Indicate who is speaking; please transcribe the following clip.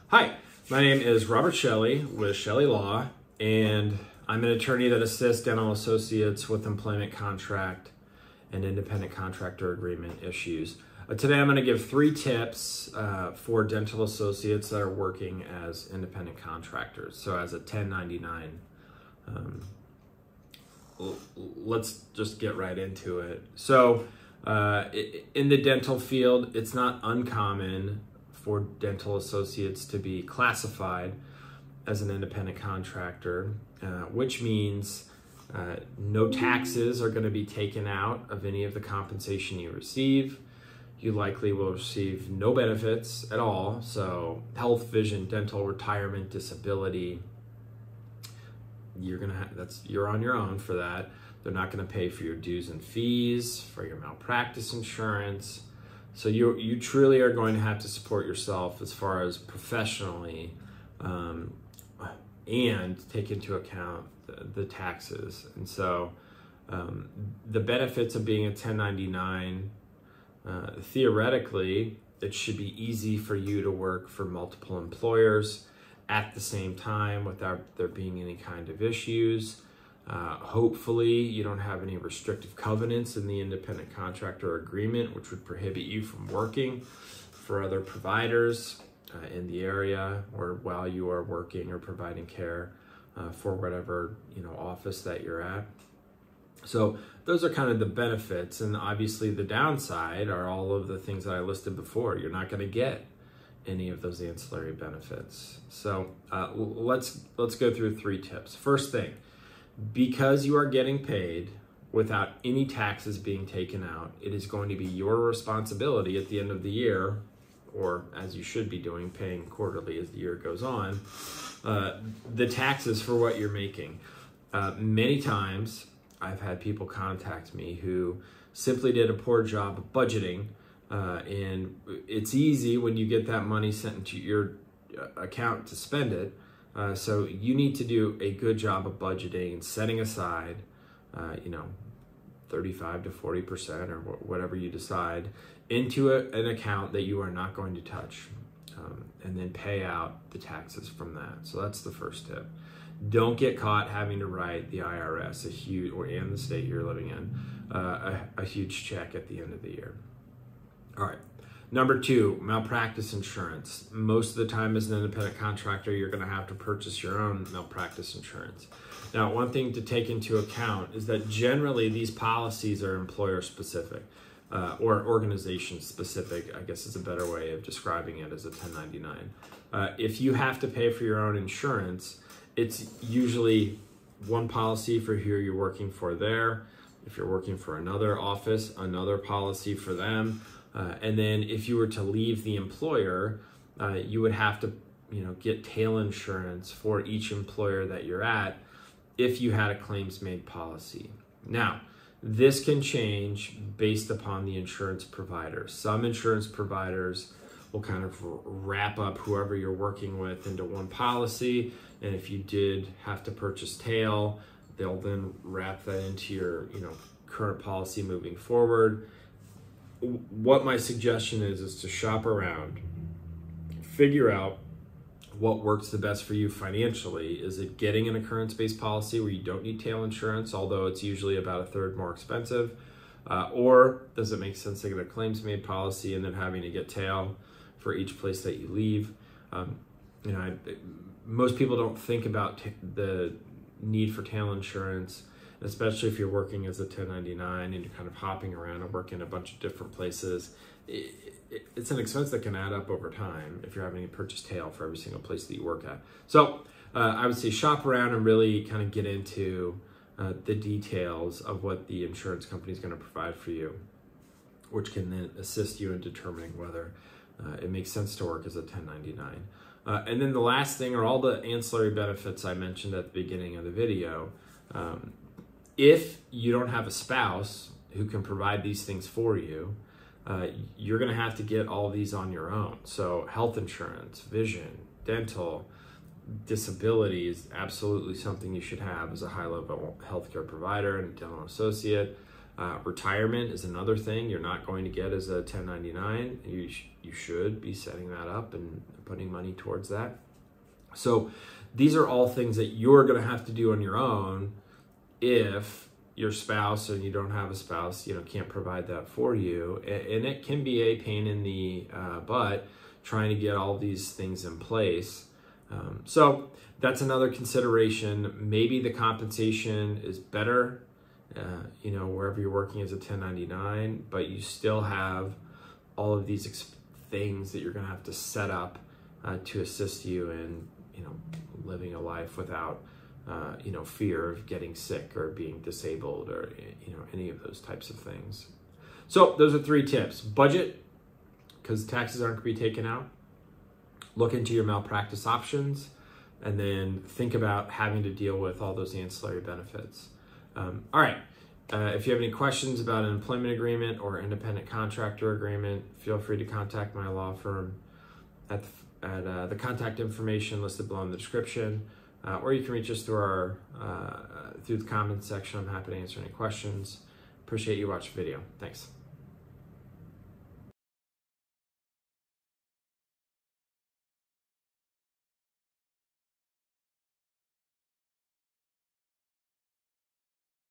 Speaker 1: Hi, my name is Robert Shelley with Shelley Law, and I'm an attorney that assists dental associates with employment contract and independent contractor agreement issues. Today I'm going to give 3 tips for dental associates that are working as independent contractors, so as a 1099. Let's just get right into it. So in the dental field, it's not uncommon for dental associates to be classified as an independent contractor, which means no taxes are going to be taken out of any of the compensation you receive. You likely will receive no benefits at all. So health, vision, dental, retirement, disability, you're on your own for that. They're not going to pay for your dues and fees, for your malpractice insurance. So you truly are going to have to support yourself as far as professionally, and take into account the taxes. And so the benefits of being a 1099, theoretically, it should be easy for you to work for multiple employers at the same time without there being any kind of issues. Hopefully you don't have any restrictive covenants in the independent contractor agreement, which would prohibit you from working for other providers in the area or while you are working or providing care for whatever office that you're at. So those are kind of the benefits, and obviously the downside are all of the things that I listed before. You're not going to get any of those ancillary benefits. So let's go through 3 tips. First thing, because you are getting paid without any taxes being taken out, it is going to be your responsibility at the end of the year, or as you should be doing, paying quarterly as the year goes on, the taxes for what you're making. Many times I've had people contact me who simply did a poor job of budgeting, and it's easy when you get that money sent into your account to spend it. So you need to do a good job of budgeting and setting aside, 35 to 40% or whatever you decide into an account that you are not going to touch, and then pay out the taxes from that. So that's the first tip. Don't get caught having to write the IRS and the state you're living in a huge check at the end of the year. All right. Number 2, malpractice insurance. Most of the time as an independent contractor, you're going to have to purchase your own malpractice insurance. Now, one thing to take into account is that generally these policies are employer specific, or organization specific, I guess is a better way of describing it as a 1099. If you have to pay for your own insurance, it's usually one policy for who you're working for there. If you're working for another office, another policy for them. And then if you were to leave the employer, you would have to, get tail insurance for each employer that you're at if you had a claims made policy. Now, this can change based upon the insurance provider. Some insurance providers will kind of wrap up whoever you're working with into one policy. And if you did have to purchase tail, they'll then wrap that into your, current policy moving forward. What my suggestion is to shop around, figure out what works the best for you financially. Is it getting an occurrence-based policy where you don't need tail insurance, although it's usually about 1/3 more expensive? Or does it make sense to get a claims-made policy and then having to get tail for each place that you leave? Most people don't think about the need for tail insurance, especially if you're working as a 1099 and you're kind of hopping around and working a bunch of different places. It's an expense that can add up over time if you're having to purchase tail for every single place that you work at. So I would say shop around and really kind of get into the details of what the insurance company is going to provide for you, which can then assist you in determining whether it makes sense to work as a 1099. And then the last thing are all the ancillary benefits I mentioned at the beginning of the video. If you don't have a spouse who can provide these things for you, you're going to have to get all these on your own. So health insurance, vision, dental, disability is absolutely something you should have as a high-level healthcare provider and a dental associate. Retirement is another thing you're not going to get as a 1099. You should be setting that up and putting money towards that. So these are all things that you're going to have to do on your own if your spouse, and you don't have a spouse, can't provide that for you. And it can be a pain in the butt trying to get all these things in place. So that's another consideration. Maybe the compensation is better, wherever you're working as a 1099, but you still have all of these things that you're going to have to set up to assist you in, living a life without, fear of getting sick or being disabled or, any of those types of things. So those are 3 tips. Budget, because taxes aren't going to be taken out. Look into your malpractice options, and then think about having to deal with all those ancillary benefits. All right. If you have any questions about an employment agreement or independent contractor agreement, feel free to contact my law firm at the contact information listed below in the description, or you can reach us through through the comments section. I'm happy to answer any questions. Appreciate you watching the video. Thanks.